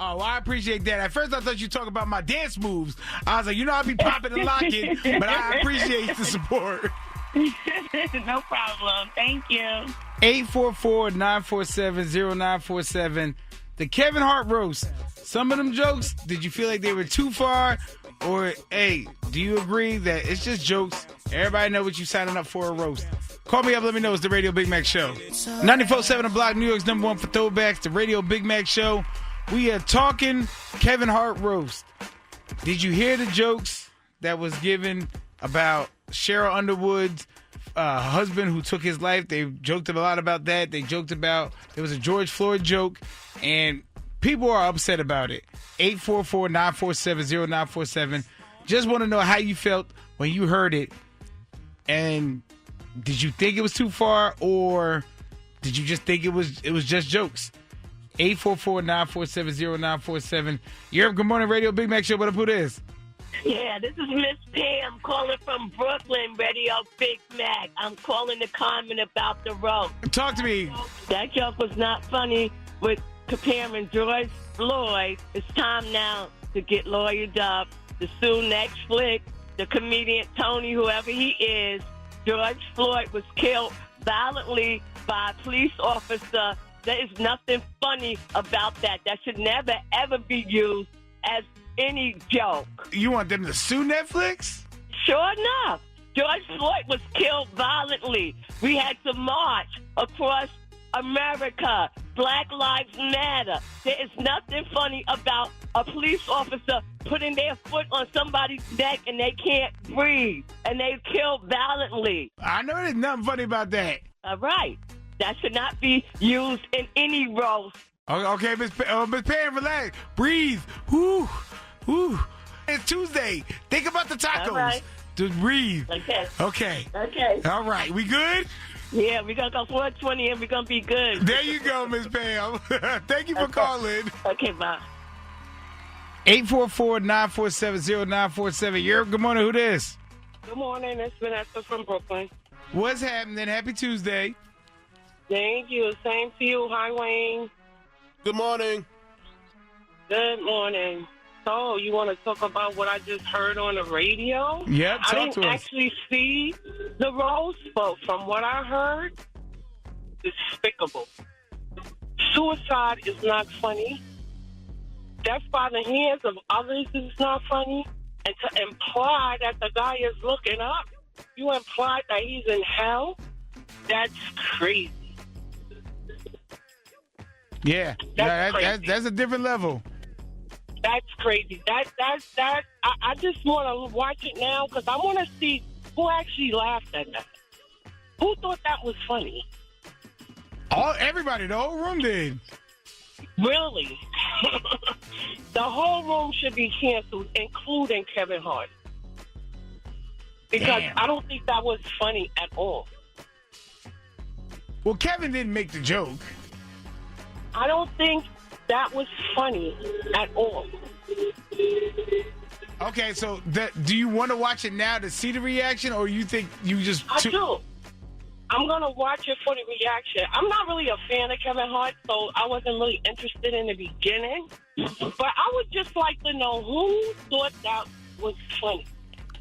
Oh, well, I appreciate that. At first, I thought you were talking about my dance moves. I was like, I'll be popping and locking, but I appreciate the support. No problem. Thank you. 844-947-0947. The Kevin Hart roast. Some of them jokes, did you feel like they were too far? Or, hey, do you agree that it's just jokes? Everybody know what you signing up for a roast. Call me up, let me know. It's the Radio Big Mac Show. 94.7 The Block, New York's #1 for throwbacks, the Radio Big Mac Show. We are talking Kevin Hart roast. Did you hear the jokes that was given about Cheryl Underwood's husband who took his life? They joked a lot about that. They joked about, there was a George Floyd joke, and people are upset about it. 844-947-0947. Just want to know how you felt when you heard it. And did you think it was too far, or did you just think it was just jokes? 844-947-0947. Europe, good morning, Radio Big Mac Show. What up, who this? Yeah, this is Miss Pam calling from Brooklyn, Radio Big Mac. I'm calling to comment about the roast. Talk to me. That joke was not funny with comparing George Floyd. It's time now to get lawyered up, to sue Netflix, the comedian Tony, whoever he is. George Floyd was killed violently by a police officer. There is nothing funny about that. That should never, ever be used as any joke. You want them to sue Netflix? Sure enough. George Floyd was killed violently. We had to march across America. Black Lives Matter. There is nothing funny about a police officer putting their foot on somebody's neck and they can't breathe. And they killed violently. I know there's nothing funny about that. All right. That should not be used in any roast. Okay, Miss Pam, relax. Breathe. Whoo. Whoo. It's Tuesday. Think about the tacos. All right. Just breathe. Okay. All right. We good? Yeah, we're going to go 420 and we're going to be good. There you go, Miss Pam. Thank you for calling. Okay, bye. 844-947-0947. Europe, good morning. Who this? Good morning. It's Vanessa from Brooklyn. What's happening? Happy Tuesday. Thank you. Same to you. Hi, Wayne. Good morning. Good morning. So, you want to talk about what I just heard on the radio? Yeah, talk to us. I didn't actually see the roast, but from what I heard, despicable. Suicide is not funny. Death by the hands of others is not funny. And to imply that the guy is looking up, you imply that he's in hell? That's crazy. Yeah, that's a different level. That's crazy. I just want to watch it now because I want to see who actually laughed at that. Who thought that was funny? Everybody, the whole room did. Really? The whole room should be canceled, including Kevin Hart. Because I don't think that was funny at all. Well, Kevin didn't make the joke. I don't think that was funny at all. Okay, so do you want to watch it now to see the reaction, or you think you just... I do. I'm going to watch it for the reaction. I'm not really a fan of Kevin Hart, so I wasn't really interested in the beginning. But I would just like to know who thought that was funny.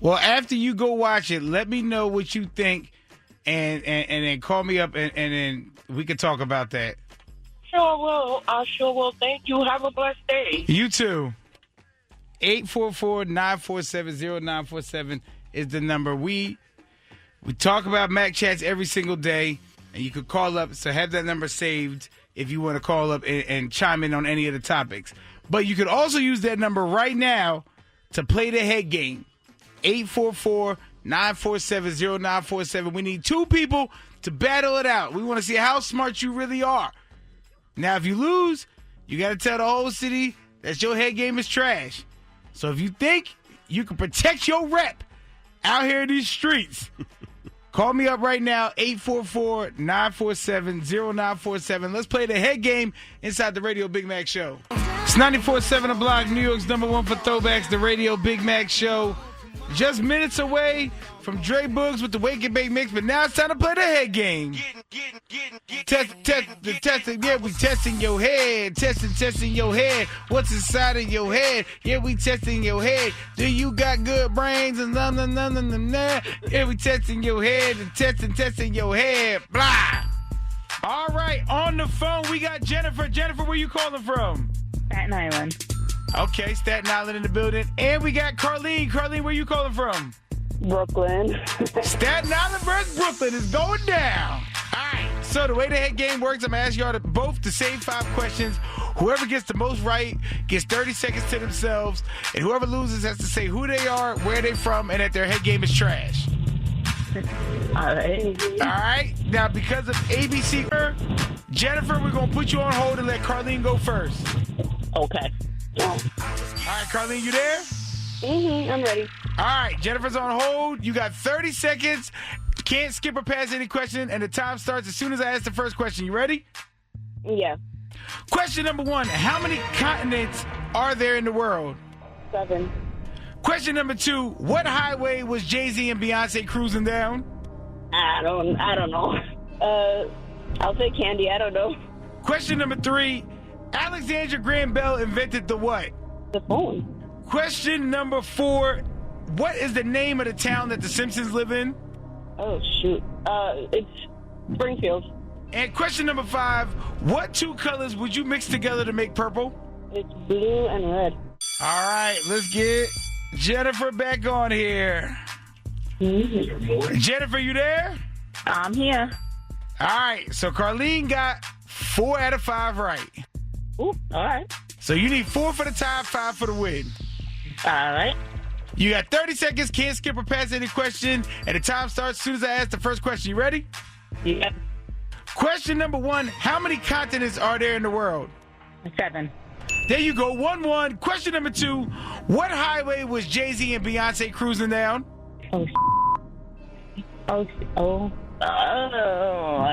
Well, after you go watch it, let me know what you think, and then call me up, and then we can talk about that. Sure will. I sure will. Thank you. Have a blessed day. You too. 844-947-0947 is the number. We talk about Mac Chats every single day, and you could call up. So have that number saved if you want to call up and chime in on any of the topics. But you could also use that number right now to play the head game. 844-947-0947. We need two people to battle it out. We want to see how smart you really are. Now, if you lose, you got to tell the whole city that your head game is trash. So if you think you can protect your rep out here in these streets, Call me up right now, 844-947-0947. Let's play the head game inside the Radio Big Mac Show. It's 94.7 The Block, New York's #1 for throwbacks, the Radio Big Mac Show. Just minutes away from Dre Boogs with the Wake and Bake Mix, but now it's time to play the head game. Testing, yeah, we testing your head. Testing your head. What's inside of your head? Yeah, we testing your head. Do you got good brains? And yeah, we testing your head and testing your head. Blah. All right, on the phone we got Jennifer. Jennifer, where you calling from? Staten Island. Okay, Staten Island in the building. And we got Carlene. Carlene, where you calling from? Brooklyn. Staten Island versus Brooklyn is going down. All right, so the way the head game works, I'm going to ask y'all both to say 5 questions. Whoever gets the most right gets 30 seconds to themselves, and whoever loses has to say who they are, where they from, and that their head game is trash. All right. All right, now because of ABC, Jennifer, we're going to put you on hold and let Carlene go first. Okay. All right, Carlene, you there? I'm ready. All right, Jennifer's on hold. You got 30 seconds. Can't skip or pass any question, and the time starts as soon as I ask the first question. You ready? Yeah. Question number 1. How many continents are there in the world? 7. Question number 2. What highway was Jay-Z and Beyonce cruising down? I don't know. I'll say candy. I don't know. Question number 3. Alexander Graham Bell invented the what? The phone. Question number 4. What is the name of the town that the Simpsons live in? Oh, shoot. It's Springfield. And question number 5. What 2 colors would you mix together to make purple? It's blue and red. All right, let's get Jennifer back on here. Jennifer, you there? I'm here. All right, so Carlene got 4 out of 5 right. Ooh, all right. So you need 4 for the tie, 5 for the win. All right. You got 30 seconds, can't skip or pass any question, and the time starts as soon as I ask the first question. You ready? Yeah. Question number 1, how many continents are there in the world? 7. There you go, 1-1. Question number 2, what highway was Jay-Z and Beyonce cruising down? I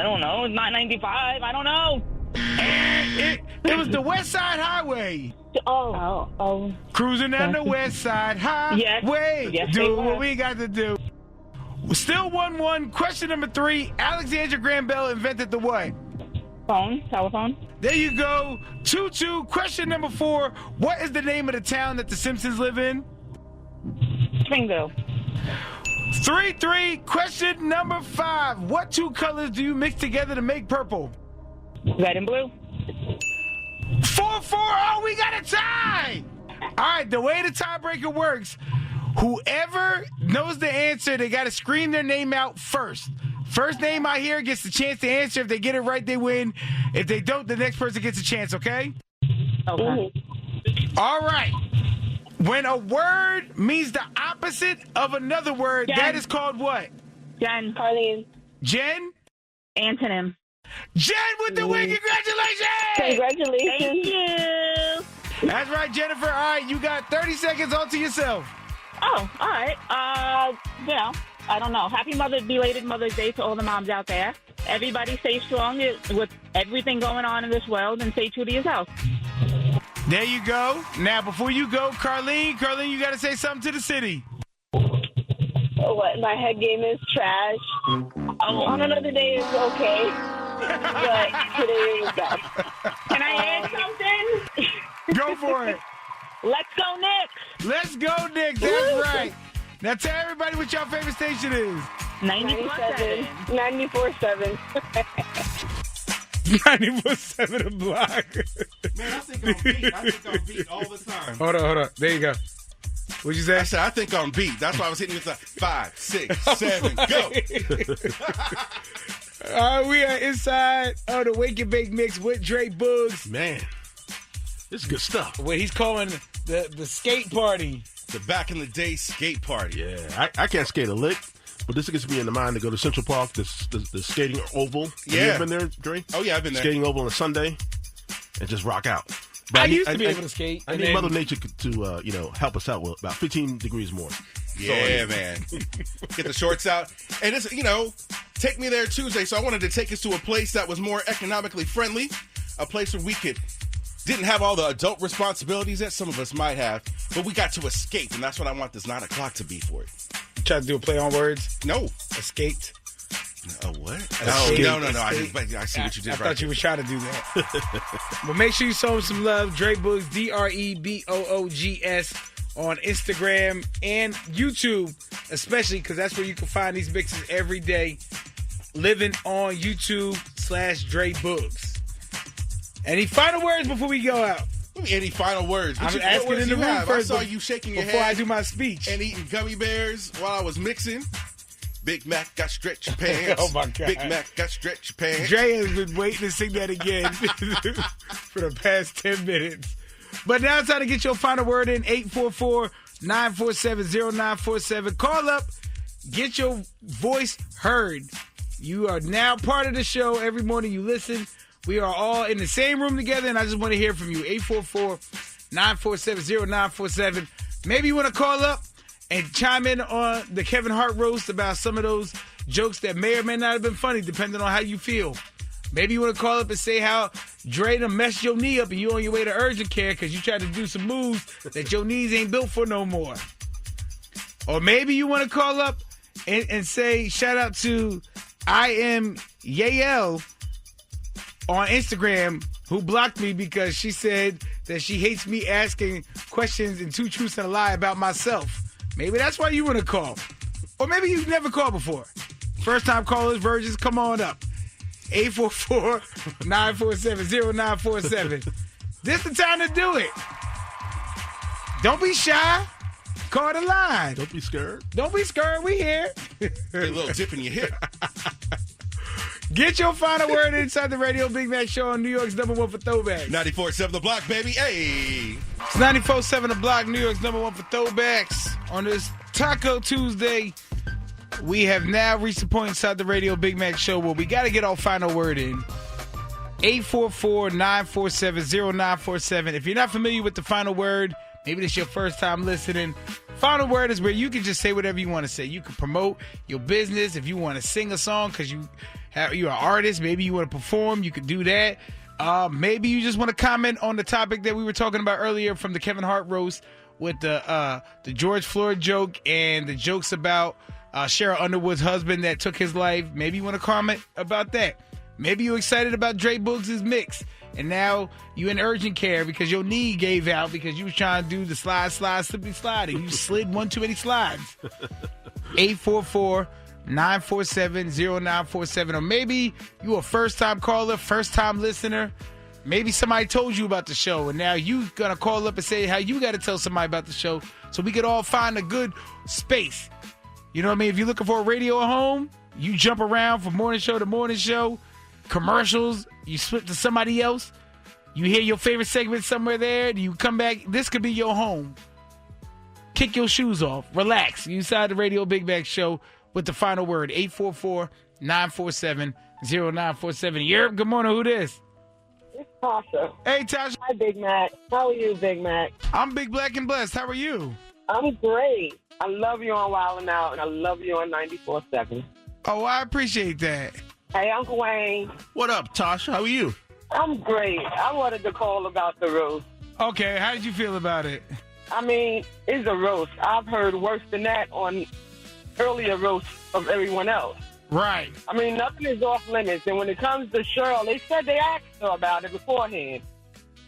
don't know. It's not 95. I don't know. It was the West Side Highway. Oh. Cruising down the West Side Highway. Yes, do what we got to do. Still 1-1. Question number 3. Alexander Graham Bell invented the what? Telephone. There you go. 2-2. Question number 4. What is the name of the town that the Simpsons live in? Springfield. 3-3. Question number 5. What 2 colors do you mix together to make purple? Red and blue. 4-4. Oh, we got a tie. All right, the way the tiebreaker works, whoever knows the answer, they got to scream their name out first. First name I hear gets the chance to answer. If they get it right, they win. If they don't, the next person gets a chance, okay? Okay. All right. When a word means the opposite of another word, that is called what? Jen. Carlene. Jen? Antonym. Jen with the win. Congratulations! Congratulations. Thank you. That's right, Jennifer. All right, you got 30 seconds all to yourself. Oh, all right. I don't know. Happy belated Mother's Day to all the moms out there. Everybody stay strong with everything going on in this world and stay true to yourself. There you go. Now, before you go, Carlene, you got to say something to the city. What? My head game is trash. On another day is okay. But today is best. Can I add something? Go for it. Let's go, Knicks. Let's go, Knicks. That's right. Now tell everybody what your favorite station is. 94.7. 94.7. 94.7 a block. Man, I think on beat all the time. Hold on. There you go. What'd you say? I said, I think on beat. That's why I was hitting you with like 5, 6, 7, go. We are inside of the Wake and Bake Mix with Dre Boogs. Man, this is good stuff. What he's calling the skate party. The back in the day skate party. Yeah, I can't skate a lick, but this gets me in the mind to go to Central Park, the skating oval. Have you ever been there, Dre? Oh, yeah, I've been there. Skating oval on a Sunday and just rock out. But I used to be able to skate. I need Mother Nature to help us out with about 15 degrees more. Yeah, man. Get the shorts out. And it's, Take Me There Tuesday. So I wanted to take us to a place that was more economically friendly, a place where we didn't have all the adult responsibilities that some of us might have, but we got to escape, and that's what I want this 9 o'clock to be for it. Try to do a play on words? No. Escaped? Oh, what? Escaped. No. I see what you did. I thought you were trying to do that. But make sure you show him some love. Dre Boogs, DREBOOGS on Instagram and YouTube, especially because that's where you can find these mixes every day. Living on YouTube/Dre Boogs. Any final words before we go out? Any final words? I'm asking in the room first. I saw you shaking your head before I do my speech and eating gummy bears while I was mixing. Big Mac got stretch your pants. Oh my God. Big Mac got stretch your pants. Dre has been waiting to sing that again for the past 10 minutes. But now it's time to get your final word in. 844-947-0947. Call up. Get your voice heard. You are now part of the show. Every morning you listen. We are all in the same room together, and I just want to hear from you. 844-947-0947. Maybe you want to call up and chime in on the Kevin Hart roast about some of those jokes that may or may not have been funny, depending on how you feel. Maybe you want to call up and say how Dre done messed your knee up and you on your way to urgent care because you tried to do some moves that your knees ain't built for no more. Or maybe you want to call up and say, shout out to I am Yael on Instagram, who blocked me because she said that she hates me asking questions and 2 truths and a lie about myself. Maybe that's why you want to call. Or maybe you've never called before. First time callers, virgins, come on up. 844-947-0947. This the time to do it. Don't be shy. Call the line. Don't be scared. Don't be scared. We here. Get a little dip in your hip. Get your final word inside the Radio Big Mac Show on New York's #1 for Throwbacks. 94.7 The Block, baby. Hey. It's 94.7 The Block, New York's #1 for Throwbacks. On this Taco Tuesday, we have now reached the point inside the Radio Big Mac Show where we got to get our final word in. 844-947-0947. If you're not familiar with the final word, maybe this is your first time listening. Final word is where you can just say whatever you want to say. You can promote your business. If you want to sing a song because you're an artist, maybe you want to perform, you can do that. Maybe you just want to comment on the topic that we were talking about earlier from the Kevin Hart roast with the George Floyd joke and the jokes about Cheryl Underwood's husband that took his life. Maybe you want to comment about that. Maybe you're excited about Dre Boogs' mix, and now you in urgent care because your knee gave out because you was trying to do the slide, slippery slide, and you slid one too many slides. 844-947-0947. Or maybe you a first-time caller, first-time listener. Maybe somebody told you about the show, and now you going to call up and say how you got to tell somebody about the show so we could all find a good space. You know what I mean? If you're looking for a radio at home, you jump around from morning show to morning show, commercials, you split to somebody else, you hear your favorite segment somewhere there, you come back, this could be your home. Kick your shoes off, relax. You inside the Radio Big Mac Show with the final word, 844-947-0947. Yerp, good morning, who this? It's Tasha. Hey, Tasha. Hi, Big Mac. How are you, Big Mac? I'm Big Black and Blessed. How are you? I'm great. I love you on Wild 'N Out, and I love you on 94.7. Oh, I appreciate that. Hey, Uncle Wayne. What up, Tasha? How are you? I'm great. I wanted to call about the roast. Okay, how did you feel about it? I mean, it's a roast. I've heard worse than that on earlier roasts of everyone else. Right. I mean, nothing is off limits. And when it comes to Cheryl, they said they asked her about it beforehand.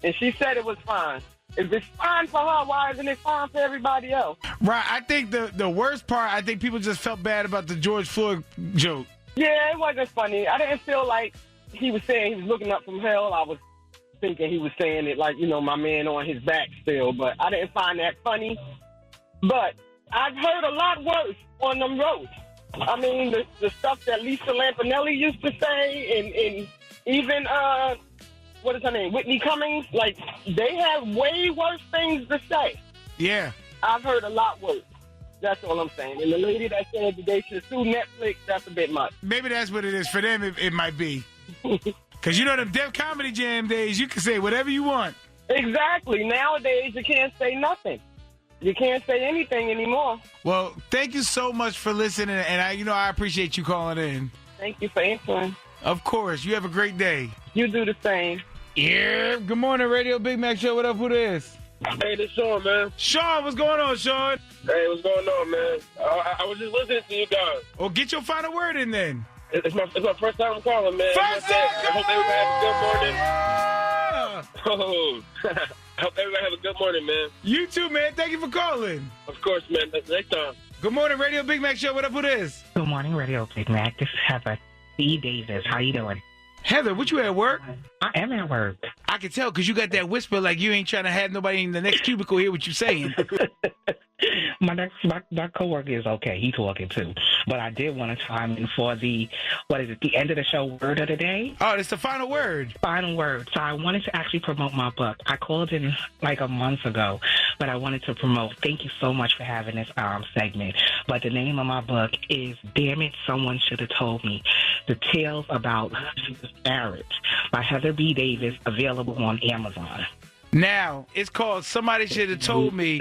And she said it was fine. If it's fine for her, why isn't it fine for everybody else? Right. I think the worst part, I think people just felt bad about the George Floyd joke. Yeah, it wasn't funny. I didn't feel like he was saying he was looking up from hell. I was thinking he was saying it like, my man on his back still. But I didn't find that funny. But I've heard a lot worse on them roasts. I mean, the stuff that Lisa Lampanelli used to say and even, what is her name, Whitney Cummings, like, they have way worse things to say. Yeah. I've heard a lot worse. That's all I'm saying. And the lady that said that they should sue Netflix, that's a bit much. Maybe that's what it is. For them, it might be. Because them Def Comedy Jam days, you can say whatever you want. Exactly. Nowadays, you can't say nothing. You can't say anything anymore. Well, thank you so much for listening, and I appreciate you calling in. Thank you for answering. Of course. You have a great day. You do the same. Yeah. Good morning, Radio Big Mac Show. What up? Who this? Hey, this Sean, man. Sean, what's going on, Sean? Hey, what's going on, man? I was just listening to you guys. Well, get your final word in then. It's my first time calling, man. First time I hope everybody has a good morning. I hope everybody has a good morning, man. You too, man. Thank you for calling. Of course, man. Next time. Good morning, Radio Big Mac Show. What up? Who this? Good morning, Radio Big Mac. This is Heather C. Davis. How you doing? Heather, what you at work? I am at work. I can tell because you got that whisper like you ain't trying to have nobody in the next cubicle hear what you saying. My coworker is okay. He's talking too. But I did want to chime in for the end of the show word of the day? Oh, it's the final word. Final word. So I wanted to actually promote my book. I called in like a month ago, but I wanted to promote. Thank you so much for having this segment. But the name of my book is Damn It, Someone Should Have Told Me. The Tales About Marriage by Heather B. Davis, available on Amazon. Now, it's called Somebody Should Have Told Me.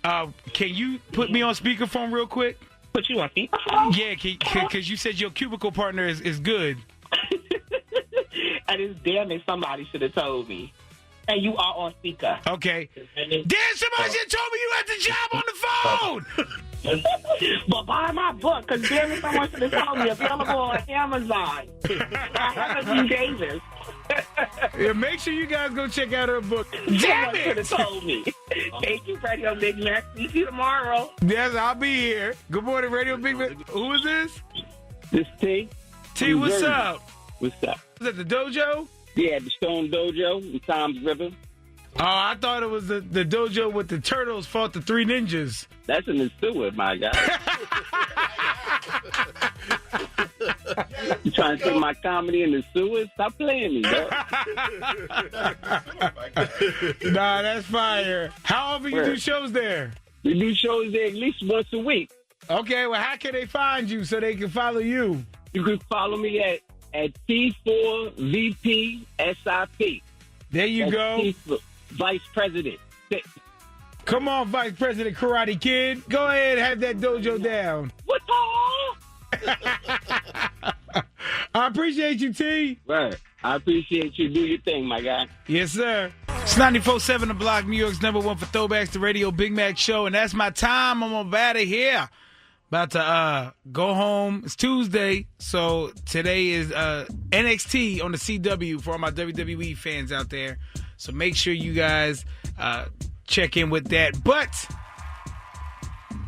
Can you put me on speakerphone real quick? Put you on speakerphone? Yeah, because you said your cubicle partner is good. And it's Damn It, Somebody Should Have Told Me. And you are on speaker. Okay. Damn, somebody should have told me you had the job on the phone! But buy my book, because Damn It, Someone Should Have Told Me, available on Amazon. Heather B. Davis. Yeah, make sure you guys go check out her book. Damn Someone it! Should Have Told Me. Thank you, Radio Big Mac. See you tomorrow. Yes, I'll be here. Good morning, Radio Big Mac. Who is this? This T. T, what's up? What's up? Is that the dojo? Yeah, the Stone Dojo in Tom's River. Oh, I thought it was the dojo with the turtles fought the three ninjas. That's in the sewer, my guy. You trying to take my comedy in the sewer? Stop playing me, bro. Nah, that's fire. How often you do shows there? We do shows there at least once a week. Okay, well, how can they find you so they can follow you? You can follow me at T4VPSIP. There you go. Vice President. Come on, Vice President Karate Kid. Go ahead, have that dojo down. What the? I appreciate you, T. Right. I appreciate you. Do your thing, my guy. Yes, sir. It's 94.7 The Block, New York's #1 for throwbacks, the Radio Big Mac Show. And that's my time. I'm about to here. About to go home. It's Tuesday, so today is NXT on the CW for all my WWE fans out there. So make sure you guys check in with that. But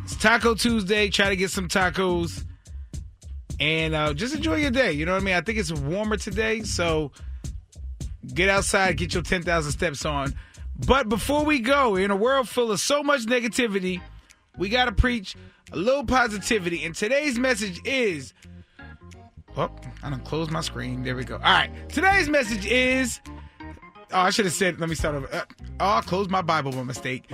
it's Taco Tuesday. Try to get some tacos. And just enjoy your day. You know what I mean? I think it's warmer today, so get outside, get your 10,000 steps on. But before we go, in a world full of so much negativity, we got to preach a little positivity. And today's message is... Oh, I done closed my screen. There we go. All right. Today's message is... Oh, I should have said... Let me start over. I closed my Bible by mistake.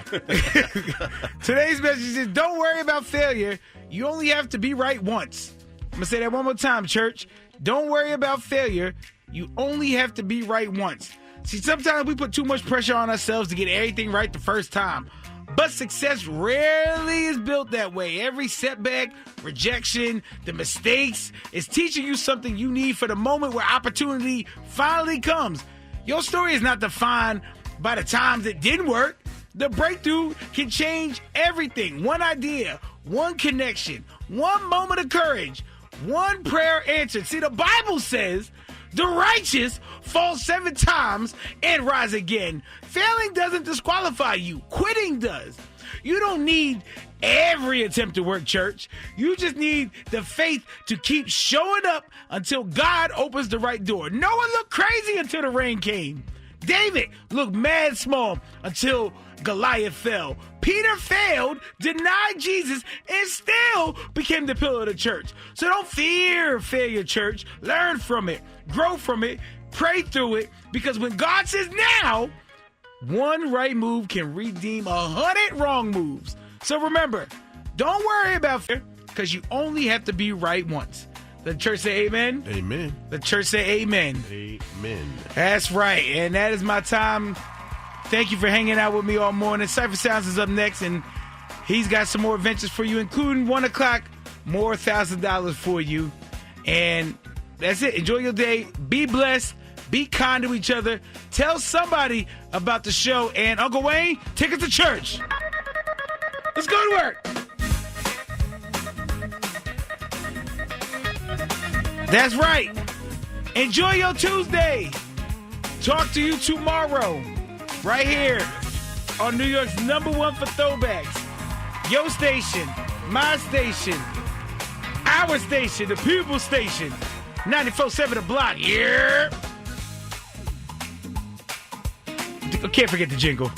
Today's message is, don't worry about failure. You only have to be right once. I'm going to say that one more time, church. Don't worry about failure. You only have to be right once. See, sometimes we put too much pressure on ourselves to get everything right the first time. But success rarely is built that way. Every setback, rejection, the mistakes is teaching you something you need for the moment where opportunity finally comes. Your story is not defined by the times it didn't work. The breakthrough can change everything. One idea, one connection, one moment of courage, one prayer answered. See, the Bible says the righteous fall 7 times and rise again. Failing doesn't disqualify you. Quitting does. You don't need every attempt to work, church. You just need the faith to keep showing up until God opens the right door. Noah looked crazy until the rain came. David looked mad small until Goliath fell. Peter failed, denied Jesus, and still became the pillar of the church. So don't fear failure, church. Learn from it. Grow from it. Pray through it. Because when God says now, one right move can redeem 100 wrong moves. So remember, don't worry about fear, because you only have to be right once. The church say amen? Amen. The church say amen. Amen. That's right. And that is my time. Thank you for hanging out with me all morning. Cypher Sounds is up next. And He's got some more adventures for you, including 1 o'clock, more $1,000 for you. And that's it. Enjoy your day. Be blessed. Be kind to each other. Tell somebody about the show. And Uncle Wayne, take us to church. Let's go to work. That's right. Enjoy your Tuesday. Talk to you tomorrow. Right here on New York's #1 for throwbacks. Your station, my station, our station, the people's station. 94.7 The Block. Yeah. Can't forget the jingle.